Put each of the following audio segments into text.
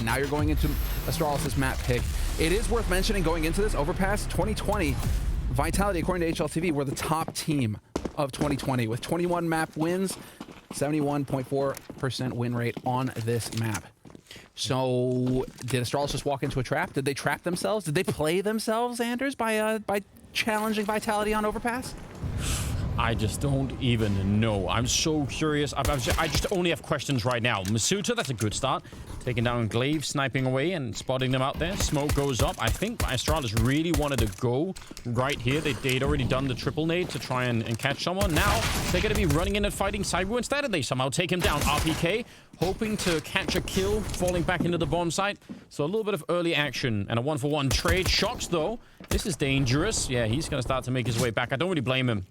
Now you're going into Astralis' map pick. It is worth mentioning going into this Overpass 2020, Vitality, according to HLTV, were the top team of 2020 with 21 map wins, 71.4% win rate on this map. So did Astralis just walk into a trap? Did they trap themselves? Did they play themselves, Anders, by challenging Vitality on Overpass? I just don't even know. I'm so curious. I just only have questions right now. Masuta, that's a good start. Taking down Glaive, sniping away and spotting them out there. Smoke goes up. I think Astralis really wanted to go right here. They'd already done the triple nade to try and catch someone. Now they're going to be running in and fighting Cyber instead, and they somehow take him down. RPK hoping to catch a kill, falling back into the bomb site. So a little bit of early action and a 1-for-1 trade. Shocks, though. This is dangerous. Yeah, he's going to start to make his way back. I don't really blame him.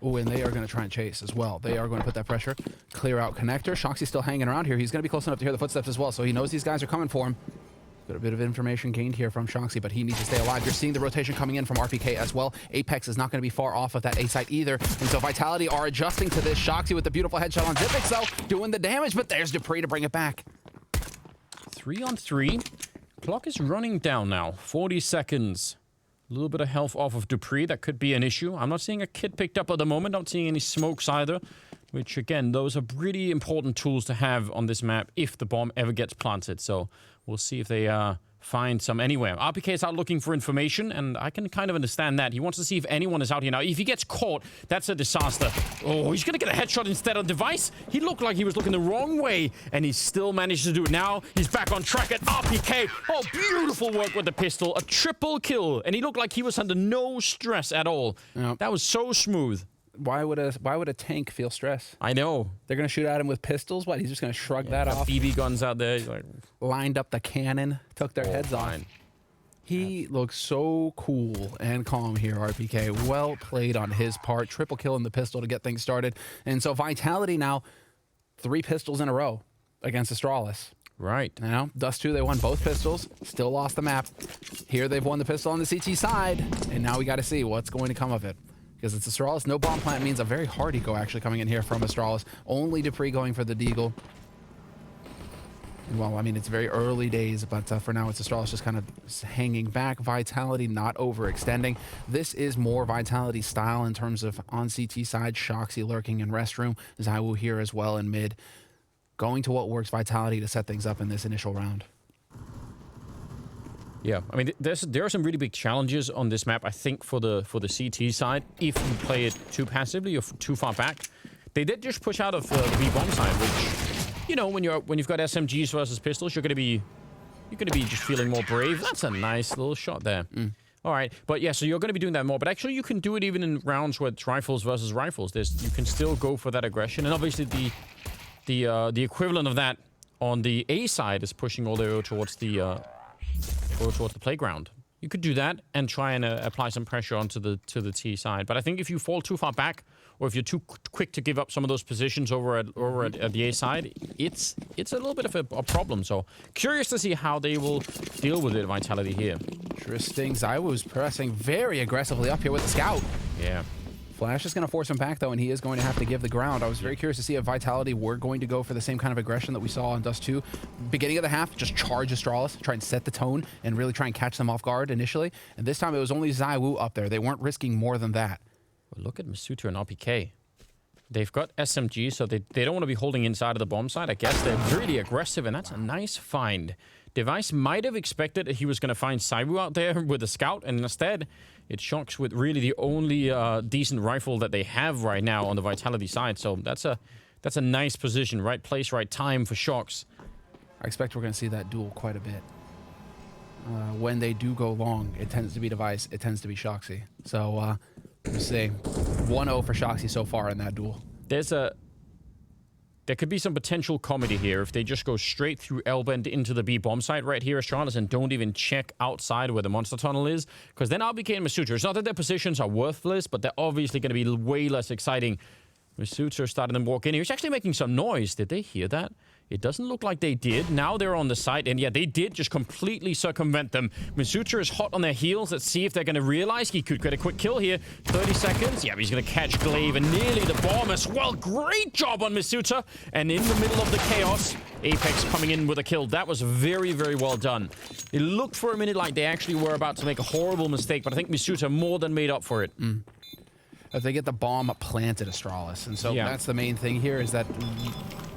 Oh, and they are going to try and chase as well. They are going to put that pressure. Clear out connector. Shoxy's still hanging around here. He's going to be close enough to hear the footsteps as well, so he knows these guys are coming for him. Got a bit of information gained here from Shoxy, but he needs to stay alive. You're seeing the rotation coming in from RPK as well. Apex is not going to be far off of that A site either. And so Vitality are adjusting to this. Shoxy with the beautiful headshot on Zipix, though, doing the damage, but there's Dupree to bring it back. 3 on 3. Clock is running down now. 40 seconds. A little bit of health off of Dupree. That could be an issue. I'm not seeing a kit picked up at the moment. Not seeing any smokes either. Which, again, those are pretty important tools to have on this map if the bomb ever gets planted. So we'll see if they find some anywhere. RPK is out looking for information, and I can kind of understand that. He wants to see if anyone is out here now. If he gets caught, that's a disaster. Oh, he's going to get a headshot instead of Device. He looked like he was looking the wrong way, and he still managed to do it. Now he's back on track at RPK. Oh, beautiful work with the pistol. A triple kill, and he looked like he was under no stress at all. Yep. That was so smooth. Why would a tank feel stress? I know. They're going to shoot at him with pistols? What, he's just going to shrug that off? BB guns out there. He's like, lined up the cannon, took their heads off. He looks so cool and calm here, RPK. Well played on his part. Triple kill in the pistol to get things started. And so Vitality now 3 pistols in a row against Astralis. Right. Now, Dust 2, they won both pistols. Still lost the map. Here they've won the pistol on the CT side. And now we got to see what's going to come of it. Because it's Astralis. No bomb plant means a very hard eco actually coming in here from Astralis. Only Dupree going for the deagle. Well, I mean, it's very early days, but for now, it's Astralis just kind of hanging back. Vitality not overextending. This is more Vitality style in terms of on CT side. Shoxy lurking in restroom. Zywoo here as well in mid. Going to what works Vitality to set things up in this initial round. Yeah, I mean, there are some really big challenges on this map, I think, for the CT side, if you play it too passively or too far back. They did just push out of the B-bomb side, which, you know, when you've got SMGs versus pistols, you're gonna be just feeling more brave. That's a nice little shot there. All right, but yeah, so you're going to be doing that more. But actually, you can do it even in rounds where it's rifles versus rifles. You can still go for that aggression, and obviously the equivalent of that on the A side is pushing all the way towards the playground. You could do that and try and apply some pressure onto the T side. But I think if you fall too far back, or if you're too quick to give up some of those positions over at the A side, it's a little bit of a problem. So curious to see how they will deal with it, Vitality here. Interesting. Zywoo's pressing very aggressively up here with the scout. Yeah. Flash is going to force him back, though, and he is going to have to give the ground. I was very curious to see if Vitality were going to go for the same kind of aggression that we saw on Dust 2. Beginning of the half, just charge Astralis, try and set the tone, and really try and catch them off guard initially. And this time, it was only Zywoo up there. They weren't risking more than that. Well, look at Masuta and RPK. They've got SMG, so they don't want to be holding inside of the bomb side. I guess they're really aggressive, and that's a nice find. Device might have expected that he was going to find Zywoo out there with a scout, and instead, it Shocks with really the only decent rifle that they have right now on the Vitality side. So that's a nice position, right place, right time for Shocks. I expect we're going to see that duel quite a bit. When they do go long, it tends to be Device, it tends to be Shoxy. So, we'll see. 1-0 for Shoxy so far in that duel. There could be some potential comedy here if they just go straight through L-bend into the B-bomb site right here, Astralis, and don't even check outside where the monster tunnel is, because then RPK and Masuta, it's not that their positions are worthless, but they're obviously going to be way less exciting. Masuta started them walk in. He was actually making some noise. Did they hear that? It doesn't look like they did. Now they're on the site, and yeah, they did just completely circumvent them. Masuta is hot on their heels. Let's see if they're going to realize he could get a quick kill here. 30 seconds. Yeah, he's going to catch Glaive and nearly the bomb as well. Great job on Masuta. And in the middle of the chaos, Apex coming in with a kill. That was very, very well done. It looked for a minute like they actually were about to make a horrible mistake, but I think Masuta more than made up for it. If they get the bomb planted, Astralis. And so that's the main thing here, is that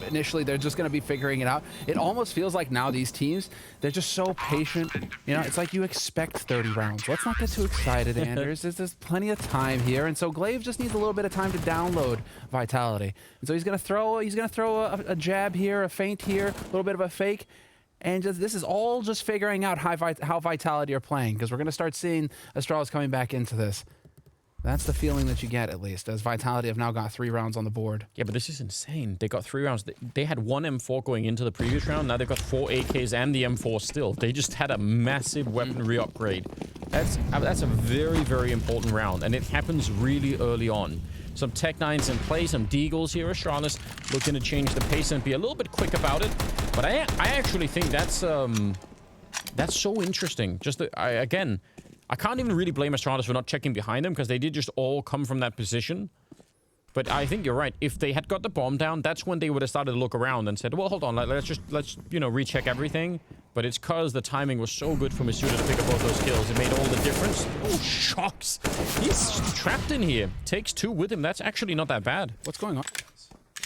initially they're just going to be figuring it out. It almost feels like now these teams, they're just so patient. You know, it's like you expect 30 rounds. Let's not get too excited, Anders. There's plenty of time here. And so Glaive just needs a little bit of time to download Vitality. And so he's going to throw a jab here, a feint here, a little bit of a fake. And this is all just figuring out how Vitality are playing, because we're going to start seeing Astralis coming back into this. That's the feeling that you get, at least, as Vitality have now got 3 rounds on the board. Yeah, but this is insane. They got 3 rounds. They had 1 M4 going into the previous round. Now they've got 4 AKs and the M4 still. They just had a massive weaponry upgrade. That's a very, very important round, and it happens really early on. Some Tech 9s in play, some Deagles here. Astralis looking to change the pace and be a little bit quick about it. But I actually think that's so interesting. Just again, I can't even really blame Astralis for not checking behind them, because they did just all come from that position. But I think you're right. If they had got the bomb down, that's when they would have started to look around and said, well, hold on, let's you know, recheck everything. But it's because the timing was so good for Masuta to pick up both those kills. It made all the difference. Oh, shocks. He's trapped in here. Takes 2 with him. That's actually not that bad. What's going on?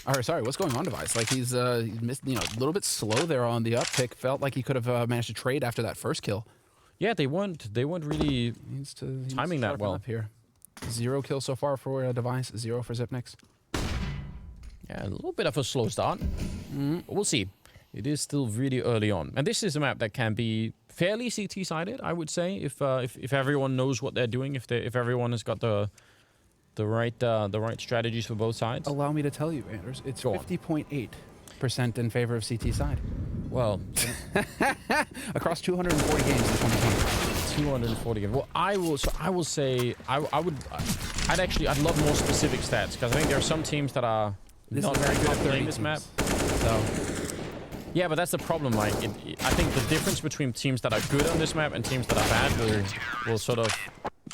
Or, sorry, what's going on, Device? Like, he's missed, you know, a little bit slow there on the uptick. Felt like he could have managed to trade after that first kill. Yeah, they weren't really timing that well. Up here. 0 kills so far for Device, 0 for Xyp9x. Yeah, a little bit of a slow start. We'll see. It is still really early on, and this is a map that can be fairly CT-sided, I would say, if everyone knows what they're doing, if everyone has got the right strategies for both sides. Allow me to tell you, Anders, it's 50.8% in favor of CT side. Well, across 240 games in 2020. 240 games. Well, I will say I'd love more specific stats, because I think there are some teams that are not very good at playing this map. So yeah, but that's the problem. Like, I think the difference between teams that are good on this map and teams that are bad will sort of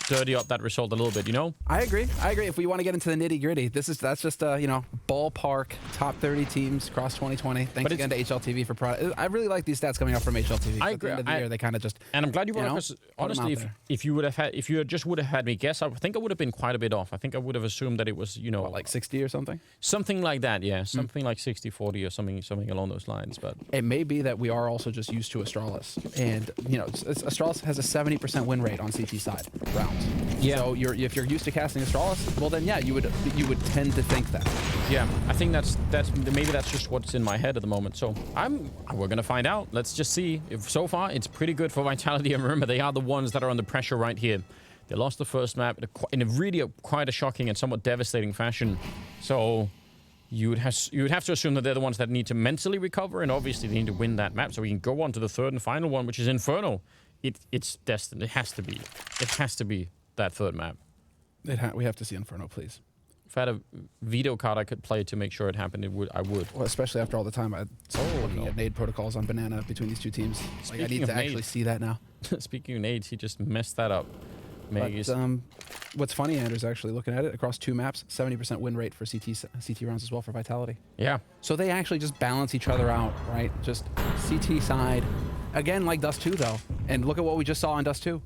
dirty up that result a little bit, you know? I agree. If we want to get into the nitty-gritty, that's just you know, ballpark top 30 teams across 2020. Thanks again to HLTV for product. I really like these stats coming out from HLTV. I agree. At the end of the year, they kind of just, and I'm glad you brought up, because honestly, if you would have had me guess, I think I would have been quite a bit off. I think I would have assumed that it was, you know, what, like 60 or something? Something like that, yeah. Something like 60-40 or something along those lines. But it may be that we are also just used to Astralis, and you know, Astralis has a 70% win rate on CT side rounds. Yeah. So if you're used to casting Astralis, well then yeah, you would tend to think that. Yeah, I think that's maybe that's just what's in my head at the moment. So we're gonna find out. Let's just see. If so far it's pretty good for Vitality, and remember, they are the ones that are under pressure right here. They lost the first map in a really quite a shocking and somewhat devastating fashion. So you would have to assume that they're the ones that need to mentally recover, and obviously they need to win that map so we can go on to the third and final one, which is Inferno. It's destined. It has to be. It has to be that third map. We have to see Inferno, please. If I had a video card I could play to make sure it happened, I would. Well, especially after all the time I looking at nade protocols on Banana between these two teams. Like, I need to actually see that now. Speaking of nades, he just messed that up. But, what's funny, Anders, actually looking at it across 2 maps, 70% win rate for CT rounds as well for Vitality. Yeah. So they actually just balance each other out, right? Just CT side. Again, like Dust 2, though. And look at what we just saw on Dust 2.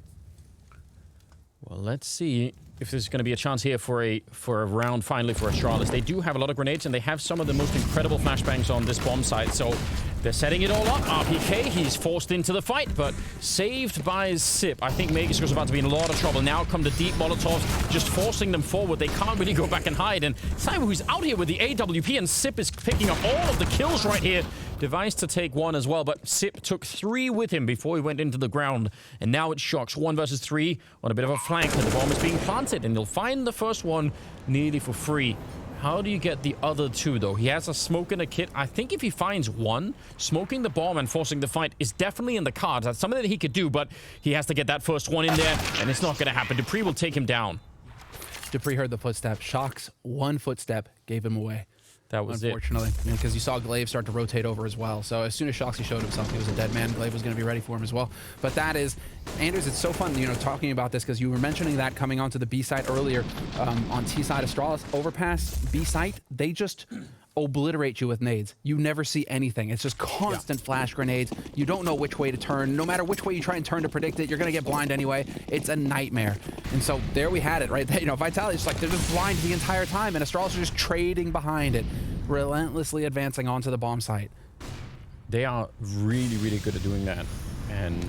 Well, let's see if there's going to be a chance here for a round finally for Astralis. They do have a lot of grenades, and they have some of the most incredible flashbangs on this bomb site. So they're setting it all up. RPK, he's forced into the fight, but saved by Xyp. I think Magus was about to be in a lot of trouble. Now come the deep Molotovs, just forcing them forward. They can't really go back and hide. And Cyber, who's out here with the AWP, and Xyp is picking up all of the kills right here. Device to take 1 as well, but Xyp took 3 with him before he went into the ground. And now it's Shocks 1 versus 3 on a bit of a flank, and the bomb is being planted, and he'll find the first one nearly for free. How do you get the other 2, though? He has a smoke and a kit. I think if he finds 1, smoking the bomb and forcing the fight is definitely in the cards. That's something that he could do, but he has to get that first one in there, and it's not going to happen. Dupree will take him down. Dupree heard the footstep. Shocks 1 footstep gave him away. That was unfortunately, because you saw Glaive start to rotate over as well. So as soon as Shoxy showed himself, he was a dead man. Glaive was going to be ready for him as well. But that is, Anders, it's so fun, talking about this, because you were mentioning that coming onto the B site earlier, on T side Astralis, Overpass, B site, they just obliterate you with nades. You never see anything. It's just constant flash grenades. You don't know which way to turn. No matter which way you try and turn to predict it, you're going to get blind anyway. It's a nightmare. And so there we had it, right? Vitality's like, they're just blind the entire time, and Astralis are just trading behind it, relentlessly advancing onto the bomb site. They are really, really good at doing that. And,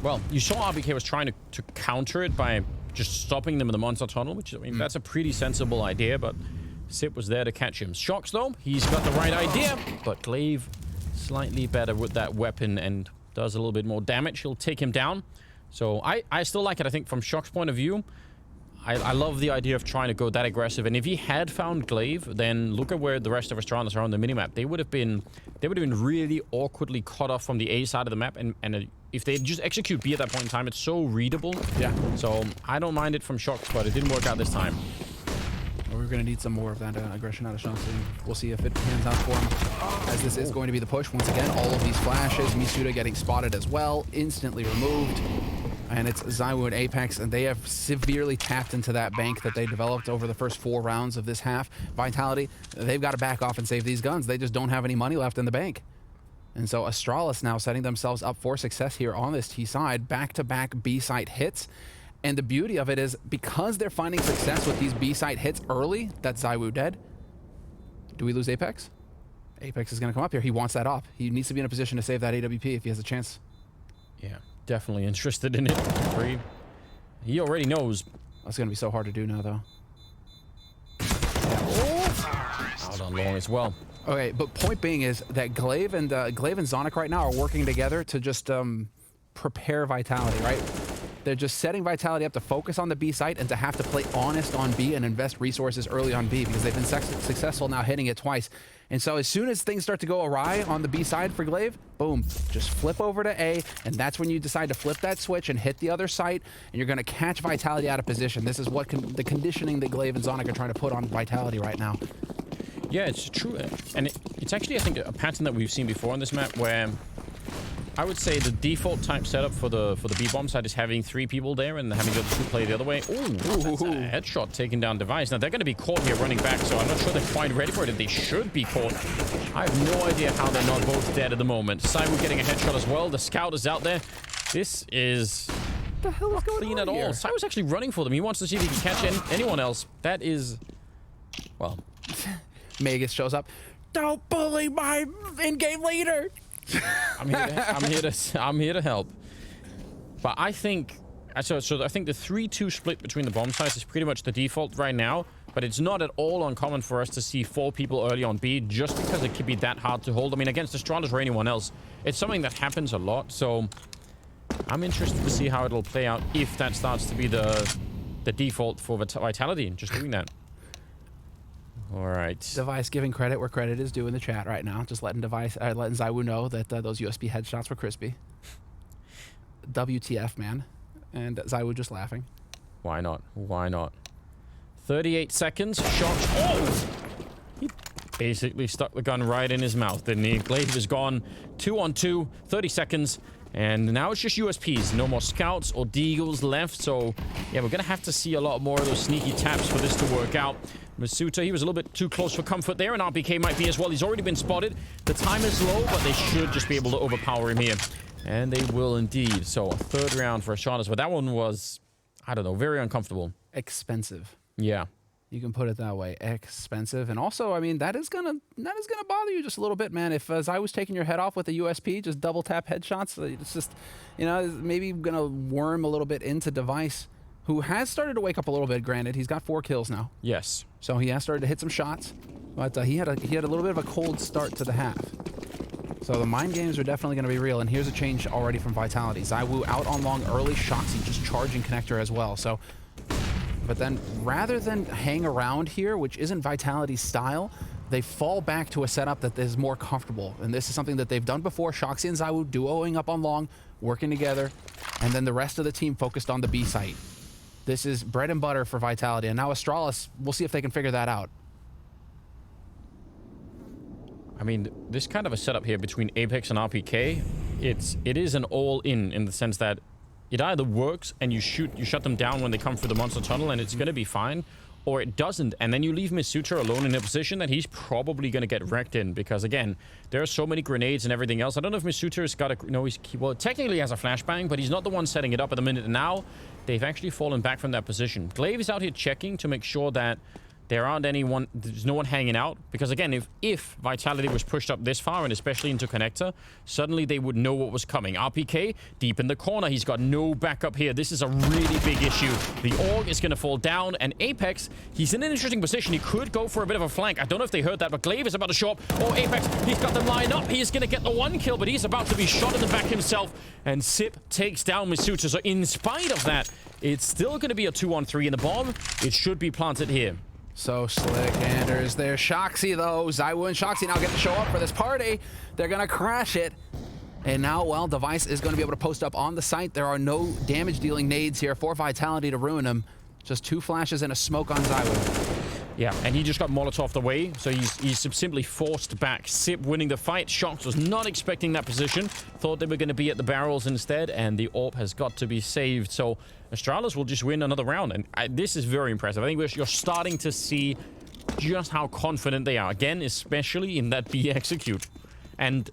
well, you saw RBK was trying to counter it by just stopping them in the monster tunnel, which, I mean, that's a pretty sensible idea, but Sip was there to catch him. Shox, though, he's got the right idea, but Glaive slightly better with that weapon and does a little bit more damage. He'll take him down. So I still like it. I think from Shock's point of view, I love the idea of trying to go that aggressive. And if he had found Glaive, then look at where the rest of Astralis are on the minimap. They would have been really awkwardly cut off from the A side of the map. And if they just execute B at that point in time, it's so readable. Yeah. So I don't mind it from Shox, but it didn't work out this time. We're going to need some more of that aggression out of Shoxy. We'll see if it pans out for him, as this is going to be the push. Once again, all of these flashes. Misuda getting spotted as well, instantly removed. And it's ZywOo and Apex, and they have severely tapped into that bank that they developed over the first 4 rounds of this half. Vitality, they've got to back off and save these guns. They just don't have any money left in the bank. And so Astralis now setting themselves up for success here on this T side. Back-to-back B site hits. And the beauty of it is, because they're finding success with these B site hits early, that's ZywOo dead. Do we lose Apex? Apex is going to come up here. He wants that op. He needs to be in a position to save that AWP if he has a chance. Yeah, definitely interested in it. He already knows. That's going to be so hard to do now, though. Out on long as well. Okay, but point being is that Glaive and Zonic right now are working together to just prepare Vitality, right? They're just setting Vitality up to focus on the B site and to have to play honest on B and invest resources early on B, because they've been successful now hitting it twice. And so as soon as things start to go awry on the B side for Glaive, boom, just flip over to A, and that's when you decide to flip that switch and hit the other site, and you're going to catch Vitality out of position. This is what the conditioning that Glaive and Zonic are trying to put on Vitality right now. Yeah, it's true. And it's actually, I think, a pattern that we've seen before on this map, where I would say the default type setup for the B-bomb side is having 3 people there and having the other 2 play the other way. Ooh, that's a headshot taking down Device. Now, they're going to be caught here running back, so I'm not sure they're quite ready for it, and they should be caught. I have no idea how they're not both dead at the moment. ZywOo getting a headshot as well. The scout is out there. This is the hell is going clean on at here? all. ZywOo's actually running for them. He wants to see if he can catch anyone else. That is, well... Magus shows up. Don't bully my in-game leader. I'm here to help. But I think so I think the 3-2 split between the bomb sides is pretty much the default right now, but it's not at all uncommon for us to see 4 people early on B, just because it could be that hard to hold. I mean, against Astralis or anyone else, it's something that happens a lot. So I'm interested to see how it'll play out if that starts to be the default for Vitality, just doing that. All right. Device giving credit where credit is due in the chat right now. Just letting ZywOo know that those USB headshots were crispy. WTF, man. And ZywOo just laughing. Why not? Why not? 38 seconds. Shot. Oh! He basically stuck the gun right in his mouth, didn't he? Glaive is gone. 2-on-2. 30 seconds. And now it's just USPs. No more scouts or deagles left. So, yeah, we're going to have to see a lot more of those sneaky taps for this to work out. Masuta, he was a little bit too close for comfort there, and RBK might be as well. He's already been spotted. The time is low, but they should just be able to overpower him here. And they will indeed. So, a 3rd round for Astralis, but that one was, I don't know, very uncomfortable. Expensive. Yeah. You can put it that way. Expensive. And also, I mean, that is gonna bother you just a little bit, man. If I was taking your head off with a USP, just double tap headshots, it's just, maybe gonna worm a little bit into Device, who has started to wake up a little bit. Granted, he's got 4 kills now. Yes. So he has started to hit some shots, but he had a little bit of a cold start to the half. So the mind games are definitely going to be real. And here's a change already from Vitality. ZywOo out on long early. Shoxy just charging connector as well. So, but then rather than hang around here, which isn't Vitality's style, they fall back to a setup that is more comfortable. And this is something that they've done before. Shoxy and ZywOo duoing up on long, working together, and then the rest of the team focused on the B site. This is bread and butter for Vitality. And now Astralis, we'll see if they can figure that out. I mean, this kind of a setup here between Apex and RPK, it is an all-in the sense that it either works and you shut them down when they come through the monster tunnel and it's going to be fine, or it doesn't, and then you leave misuta alone in a position that he's probably going to get wrecked in, because again, there are so many grenades and everything else. I don't know if misuta has got a... No, well, technically he has a flashbang, but he's not the one setting it up at the minute. And now they've actually fallen back from that position. Glaive is out here checking to make sure that there's no one hanging out, because again, if Vitality was pushed up this far, and especially into connector, suddenly they would know what was coming. RPK deep in the corner, he's got no backup here. This is a really big issue. The org is going to fall down, and Apex, he's in an interesting position. He could go for a bit of a flank. I don't know if they heard that, but Glaive is about to show up. Oh, Apex, he's got them lined up. He's going to get the one kill, but he's about to be shot in the back himself, and Sip takes down misuta. So in spite of that, it's still going to be a 2-on-3, and the bomb, it should be planted here. So slick, Anders. There's Shoxy, though. ZywOo and Shoxy now get to show up for this party. They're going to crash it. And now, well, Device is going to be able to post up on the site. There are no damage-dealing nades here for Vitality to ruin him. Just 2 flashes and a smoke on ZywOo. Yeah, and he just got Molotov'd away, so he's simply forced back. Sip winning the fight. Shox was not expecting that position. Thought they were going to be at the barrels instead, and the AWP has got to be saved. So Astralis will just win another round, and this is very impressive. I think you're starting to see just how confident they are. Again, especially in that B execute. And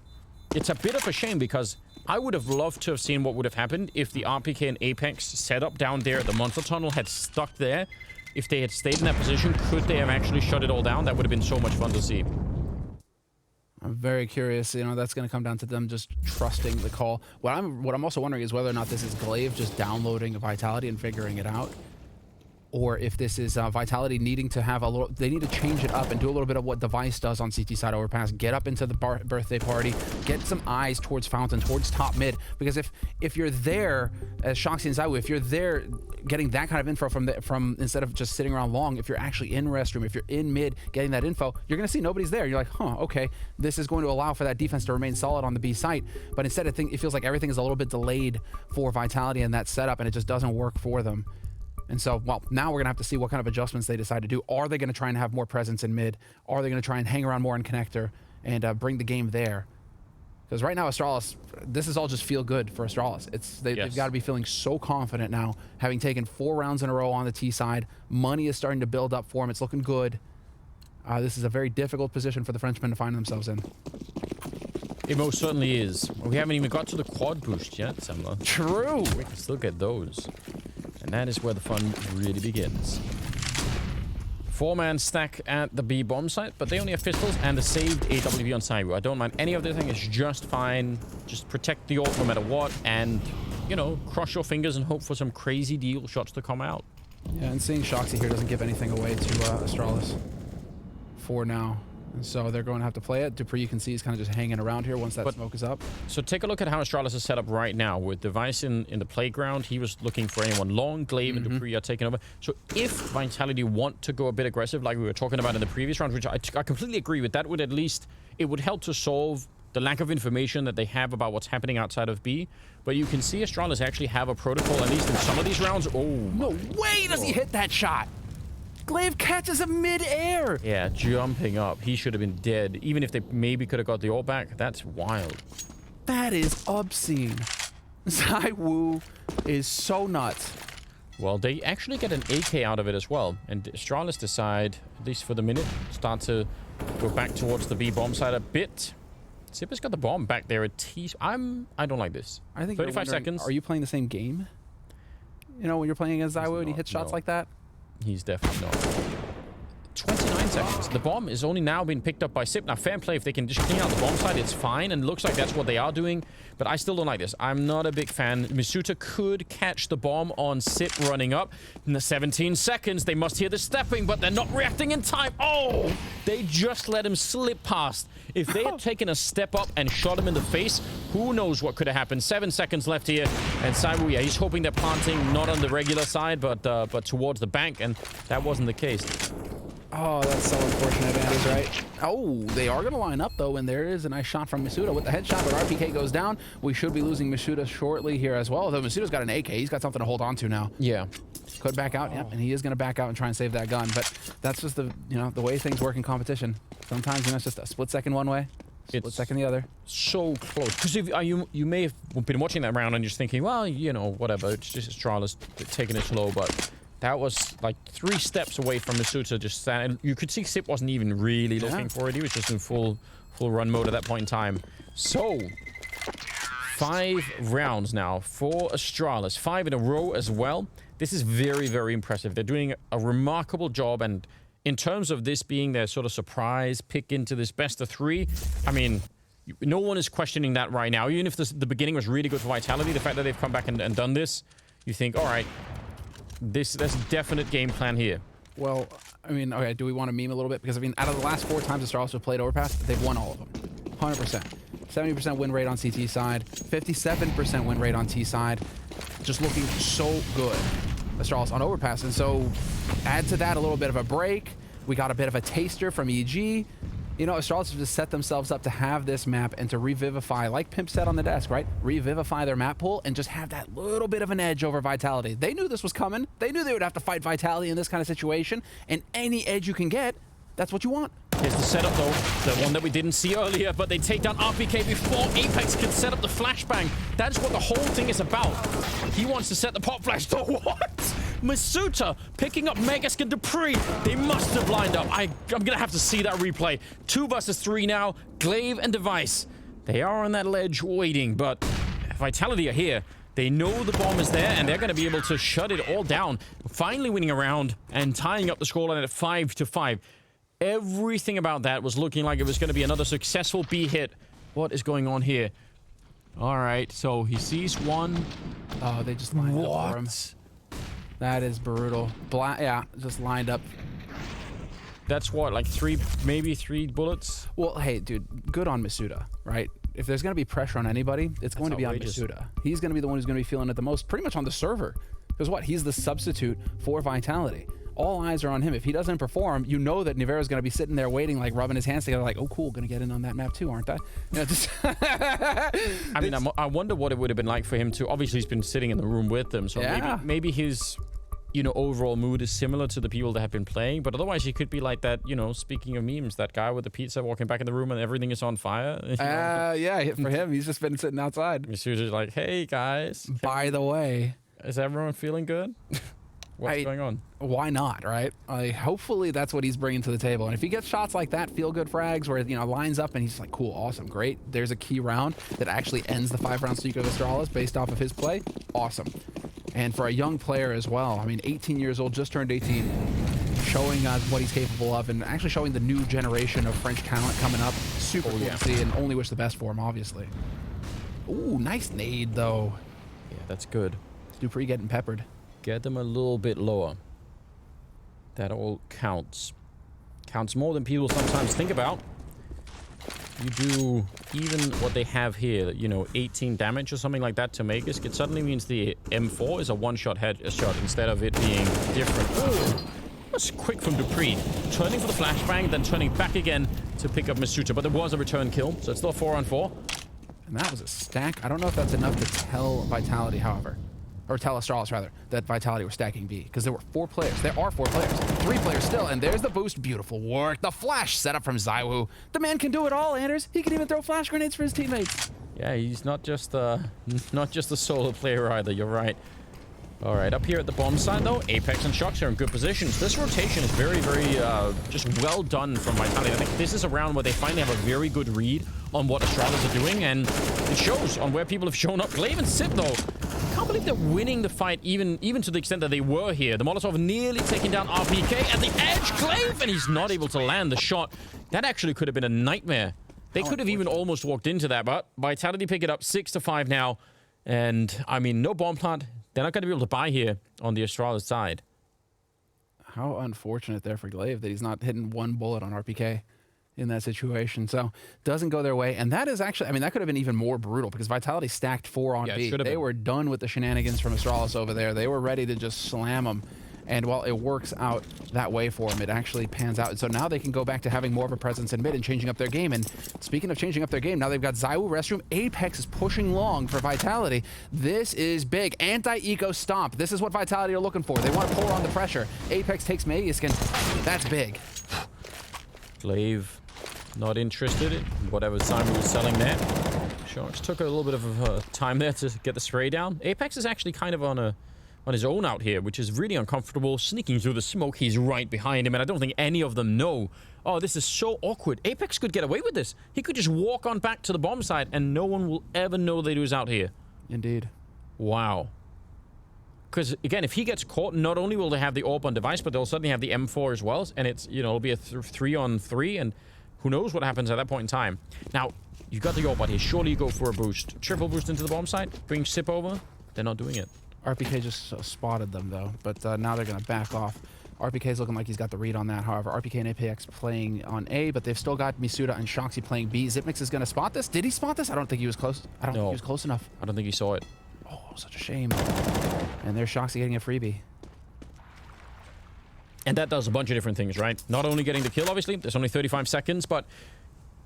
it's a bit of a shame, because I would have loved to have seen what would have happened if the RPK and Apex setup down there at the monster tunnel had stuck there. If they had stayed in that position, could they have actually shut it all down? That would have been so much fun to see. I'm very curious. You know, that's going to come down to them just trusting the call. What I'm also wondering is whether or not this is Glaive just downloading a Vitality and figuring it out, or if this is Vitality needing to have a little... They need to change it up and do a little bit of what Device does on CT side Overpass. Get up into the birthday party. Get some eyes towards Fountain, towards top mid. Because if you're there, as Shoxy and ZywOo, if you're there getting that kind of info from instead of just sitting around long, if you're actually in restroom, if you're in mid getting that info, you're going to see nobody's there. You're like, huh, okay, this is going to allow for that defense to remain solid on the B site. But instead, I think it feels like everything is a little bit delayed for Vitality in that setup, and it just doesn't work for them. And so, well, now we're going to have to see what kind of adjustments they decide to do. Are they going to try and have more presence in mid? Are they going to try and hang around more in connector and bring the game there? Because right now, Astralis, this is all just feel good for Astralis. They've got to be feeling so confident now, having taken 4 rounds in a row on the T side. Money is starting to build up for them. It's looking good. This is a very difficult position for the Frenchmen to find themselves in. It most certainly is. We haven't even got to the quad boost yet, Semler. True. We can still get those. And that is where the fun really begins. 4-man stack at the B bomb site, but they only have pistols and a saved AWP on ZywOo. I don't mind any of the thing. It's just fine. Just protect the ult no matter what, and, you know, cross your fingers and hope for some crazy deal shots to come out. Yeah, and seeing Shoxy here doesn't give anything away to Astralis for now. And so they're going to have to play it. Dupree, you can see, he's kind of just hanging around here once that smoke is up. So take a look at how Astralis is set up right now. With Device in the playground, he was looking for anyone long. Glaive and Dupree are taking over. So if Vitality want to go a bit aggressive, like we were talking about in the previous round, which I completely agree with, that would at least, it would help to solve the lack of information that they have about what's happening outside of B. But you can see Astralis actually have a protocol, at least in some of these rounds. Oh, no way does he hit that shot! Glaive catches him mid-air. Yeah, jumping up. He should have been dead. Even if they maybe could have got the ult back. That's wild. That is obscene. ZywOo is so nuts. Well, they actually get an AK out of it as well. And Astralis decide, at least for the minute, start to go back towards the B bomb side a bit. Zipper's got the bomb back there. I don't like this. I think 35 seconds. Are you playing the same game? You know, when you're playing against ZywOo and he hits shots like that? He's definitely not. 29 seconds. The bomb is only now being picked up by Sip. Now, fair play. If they can just clean out the bomb side, it's fine. And it looks like that's what they are doing. But I still don't like this. I'm not a big fan. misuta could catch the bomb on Sip running up. In the 17 seconds, they must hear the stepping, but they're not reacting in time. Oh! They just let him slip past. If they had taken a step up and shot him in the face, who knows what could have happened. 7 seconds left here. And ZywOo, yeah, he's hoping they're planting not on the regular side, but towards the bank. And that wasn't the case. Oh, that's so unfortunate, Anders, right? Oh, they are going to line up, though, and there is a nice shot from misuta with the headshot, but RPK goes down. We should be losing misuta shortly here as well, though misuta's got an AK. He's got something to hold on to now. Yeah. Could back out, yep, and he is going to back out and try and save that gun. But that's just the the way things work in competition. Sometimes it's just a split second one way, split second the other. So close. Because you may have been watching that round and just thinking, well, whatever, it's just Astralis taking it slow, but that was like 3 steps away from Masuta just standing. You could see Sip wasn't even really looking for it. He was just in full run mode at that point in time. So 5 rounds now for Astralis, 5 in a row as well. This is very, very impressive. They're doing a remarkable job, and in terms of this being their sort of surprise pick into this best of 3, I mean, no one is questioning that right now. Even if the beginning was really good for Vitality, the fact that they've come back and done this, you think, all right, there's a definite game plan here. Well, I mean, okay, do we want to meme a little bit? Because, I mean, out of the last 4 times Astralis have played Overpass, they've won all of them. 100%. 70% win rate on CT side, 57% win rate on T side. Just looking so good, Astralis on Overpass. And so, add to that a little bit of a break. We got a bit of a taster from EG. Astralis have just set themselves up to have this map and to revivify, like Pimp said on the desk, right? Revivify their map pool and just have that little bit of an edge over Vitality. They knew this was coming. They knew they would have to fight Vitality in this kind of situation. And any edge you can get, that's what you want. Here's the setup, though. The one that we didn't see earlier, but they take down RPK before Apex can set up the flashbang. That's what the whole thing is about. He wants to set the pop flash, though. What? Masuta picking up Megaskin Dupree. They must have lined up. I'm going to have to see that replay. 2 versus 3 now. Glaive and Device. They are on that ledge waiting, but Vitality are here. They know the bomb is there, and they're going to be able to shut it all down. Finally winning a round and tying up the scoreline at 5-5. Everything about that was looking like it was going to be another successful B hit. What is going on here? All right, so he sees one. Oh, they just lined up for him. That is brutal. Yeah, just lined up. That's what, like maybe 3 bullets? Well, hey, dude, good on Masuda, right? If there's going to be pressure on anybody, it's going to be on Masuda. He's going to be the one who's going to be feeling it the most, pretty much on the server. Because what? He's the substitute for Vitality. All eyes are on him. If he doesn't perform, you know that Nivero's going to be sitting there waiting, like rubbing his hands together, like, oh, cool, going to get in on that map too, aren't I? I mean, I wonder what it would have been like for him to. Obviously, he's been sitting in the room with them, so maybe his, overall mood is similar to the people that have been playing. But otherwise, he could be like that. Speaking of memes, that guy with the pizza walking back in the room and everything is on fire. Yeah, for him, he's just been sitting outside. He's usually like, hey guys. By the way, is everyone feeling good? What's going on? Why not, right? Hopefully that's what he's bringing to the table. And if he gets shots like that, feel-good frags, where, lines up and he's like, cool, awesome, great. There's a key round that actually ends the 5-round streak of Astralis based off of his play. Awesome. And for a young player as well, I mean, 18 years old, just turned 18, showing what he's capable of and actually showing the new generation of French talent coming up. Super cool to see, and only wish the best for him, obviously. Ooh, nice nade, though. Yeah, that's good. Dupree getting peppered. Get them a little bit lower. That all counts. Counts more than people sometimes think about. You do even what they have here, 18 damage or something like that to Magus. It suddenly means the M4 is a one-shot headshot instead of it being different. Ooh, that's quick from Dupree. Turning for the flashbang, then turning back again to pick up Masuta. But there was a return kill, so it's still 4-on-4. And that was a stack. I don't know if that's enough to tell Vitality, however. Or tell Astralis, rather, that Vitality were stacking B. Because there were 4 players. There are 4 players. 3 players still. And there's the boost. Beautiful work. The flash setup from Zywoo. The man can do it all, Anders. He can even throw flash grenades for his teammates. Yeah, he's not just a solo player either. You're right. All right, up here at the bomb side, though, Apex and Shox are in good positions. This rotation is very, very just well done from Vitality. I think this is a round where they finally have a very good read on what Astralis are doing, and it shows on where people have shown up. Glaive and Sip, though, I can't believe they're winning the fight, even to the extent that they were here. The Molotov nearly taking down RPK at the edge. Glaive, and he's not able to land the shot. That actually could have been a nightmare. They could have even almost walked into that, but Vitality pick it up 6-5 now. And, I mean, no bomb plant. They're not going to be able to buy here on the Astralis side. How unfortunate there for Glaive that he's not hitting 1 bullet on RPK in that situation. So, doesn't go their way. And that is actually, I mean, that could have been even more brutal because Vitality stacked 4 on B. They were done with the shenanigans from Astralis over there. They were ready to just slam them. And while it works out that way for them, it actually pans out. And so now they can go back to having more of a presence in mid and changing up their game. And speaking of changing up their game, now they've got ZywOo Restroom. Apex is pushing long for Vitality. This is big. Anti-eco stomp. This is what Vitality are looking for. They want to pull on the pressure. Apex takes Megaskin. That's big. Glaive not interested in whatever Simon was selling there. Sharks took a little bit of time there to get the spray down. Apex is actually kind of on his own out here, which is really uncomfortable. Sneaking through the smoke, he's right behind him, and I don't think any of them know. Oh, this is so awkward. Apex could get away with this. He could just walk on back to the bomb site, and no one will ever know that he was out here. Indeed. Wow. Because, again, if he gets caught, not only will they have the AWP on device, but they'll suddenly have the M4 as well, and it's, you know, it'll be a 3-on-3, and who knows what happens at that point in time. Now, you got the AWP out here. Surely you go for a boost. Triple boost into the bomb site. Bring Sip over. They're not doing it. RPK just spotted them, though, but now they're going to back off. RPK's looking like he's got the read on that. However, RPK and Apex playing on A, but they've still got Misuda and Shoxy playing B. Xipnix is going to spot this. Did he spot this? I don't think he was close. I don't think he was close enough. I don't think he saw it. Oh, such a shame. And there's Shoxy getting a freebie. And that does a bunch of different things, right? Not only getting the kill, obviously. There's only 35 seconds, but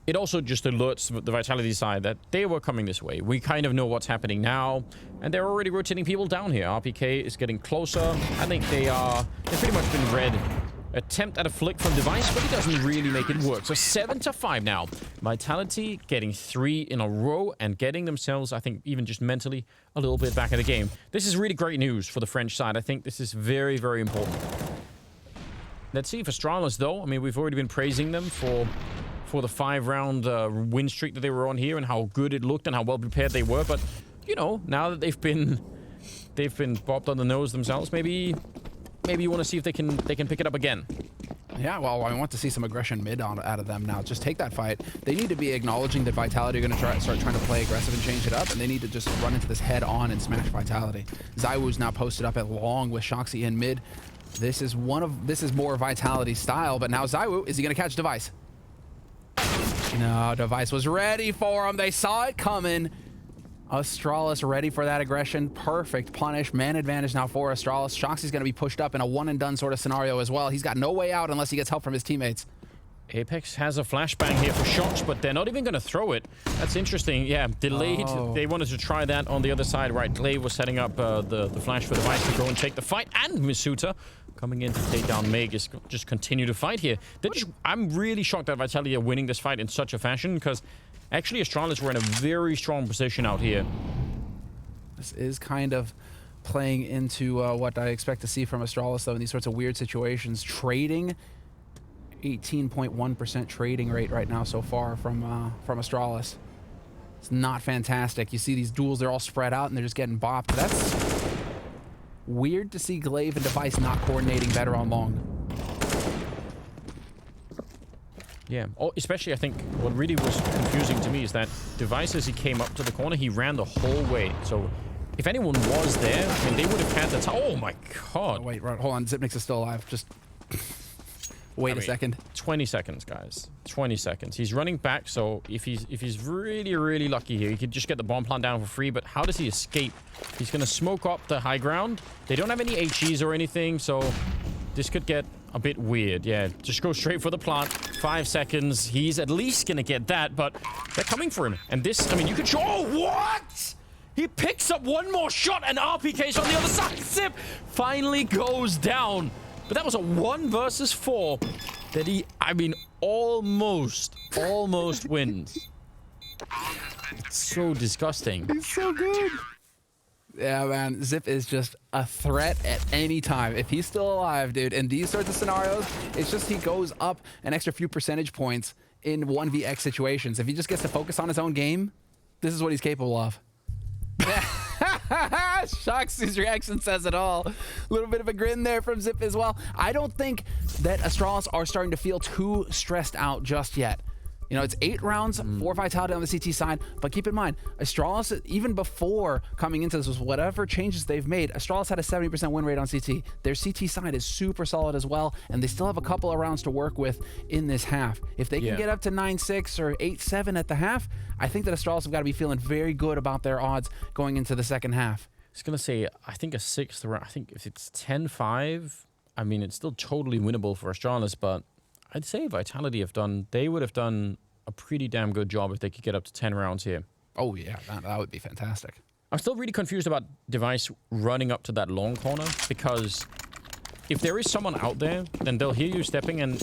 it also just alerts the Vitality side that they were coming this way. We kind of know what's happening now, and they're already rotating people down here. RPK is getting closer. I think they've pretty much been read. Attempt at a flick from device, but he doesn't really make it work. So 7-5 now. Vitality getting 3 in a row and getting themselves, I think, even just mentally, a little bit back in the game. This is really great news for the French side. I think this is very, very important. Let's see if Astralis, though. I mean, we've already been praising them for the 5-round win streak that they were on here and how good it looked and how well prepared they were. But, you know, now that they've been bopped on the nose themselves, maybe you want to see if they can pick it up again. Yeah, well, I want to see some aggression mid out of them now. Just take that fight. They need to be acknowledging that Vitality are going to start trying to play aggressive and change it up, and they need to just run into this head on and smash Vitality. ZywOo's now posted up along with Shoxy in mid. This is more Vitality style, but now ZywOo, is he going to catch Device? No, Device was ready for him. They saw it coming. Astralis ready for that aggression. Perfect punish. Man advantage now for Astralis. Shoxy's going to be pushed up in a one-and-done sort of scenario as well. He's got no way out unless he gets help from his teammates. Apex has a flashbang here for Shox, but they're not even going to throw it. That's interesting. Yeah, delayed. Oh. They wanted to try that on the other side, right? Glaive was setting up the flash for Device to go and take the fight, and Misuta coming in to take down Meg is just continue to fight here. I'm really shocked that Vitality are winning this fight in such a fashion, because actually Astralis were in a very strong position out here. This is kind of playing into what I expect to see from Astralis, though, in these sorts of weird situations. Trading, 18.1% trading rate right now so far from Astralis. It's not fantastic. You see these duels, they're all spread out and they're just getting bopped. That's weird to see Glaive and Device not coordinating better on long. Yeah, especially I think what really was confusing to me is that Device, as he came up to the corner, he ran the whole way. So if anyone was there, I mean, they would have had the time. Oh my god. Oh, wait, right, hold on. Xipnix is still alive. Just wait a second. 20 seconds, guys. 20 seconds. He's running back, so if he's really, really lucky here, he could just get the bomb plant down for free, but how does he escape? He's going to smoke up the high ground. They don't have any HEs or anything, so this could get a bit weird. Yeah, just go straight for the plant. 5 seconds. He's at least going to get that, but they're coming for him. And this, I mean, you could show... Oh, what? He picks up one more shot, and RPK's on the other side. Zip finally goes down. But that was a 1 versus 4 that he, I mean, almost wins. It's so disgusting. He's so good. Yeah, man. Zip is just a threat at any time. If he's still alive, dude, in these sorts of scenarios, it's just he goes up an extra few percentage points in 1vx situations. If he just gets to focus on his own game, this is what he's capable of. Shoxy's reaction says it all. A little bit of a grin there from Zip as well. I don't think that Astralis are starting to feel too stressed out just yet. You know, it's 8 rounds for Vitality on the CT side, but keep in mind, Astralis, even before coming into this, was whatever changes they've made, Astralis had a 70% win rate on CT. Their CT side is super solid as well, and they still have a couple of rounds to work with in this half. If they can get up to 9-6 or 8-7 at the half, I think that Astralis have got to be feeling very good about their odds going into the second half. I was going to say, I think a 6th round, I think if it's 10-5, I mean, it's still totally winnable for Astralis, but I'd say Vitality would have done a pretty damn good job if they could get up to 10 rounds here. Oh, yeah, that would be fantastic. I'm still really confused about Device running up to that long corner, because if there is someone out there, then they'll hear you stepping, and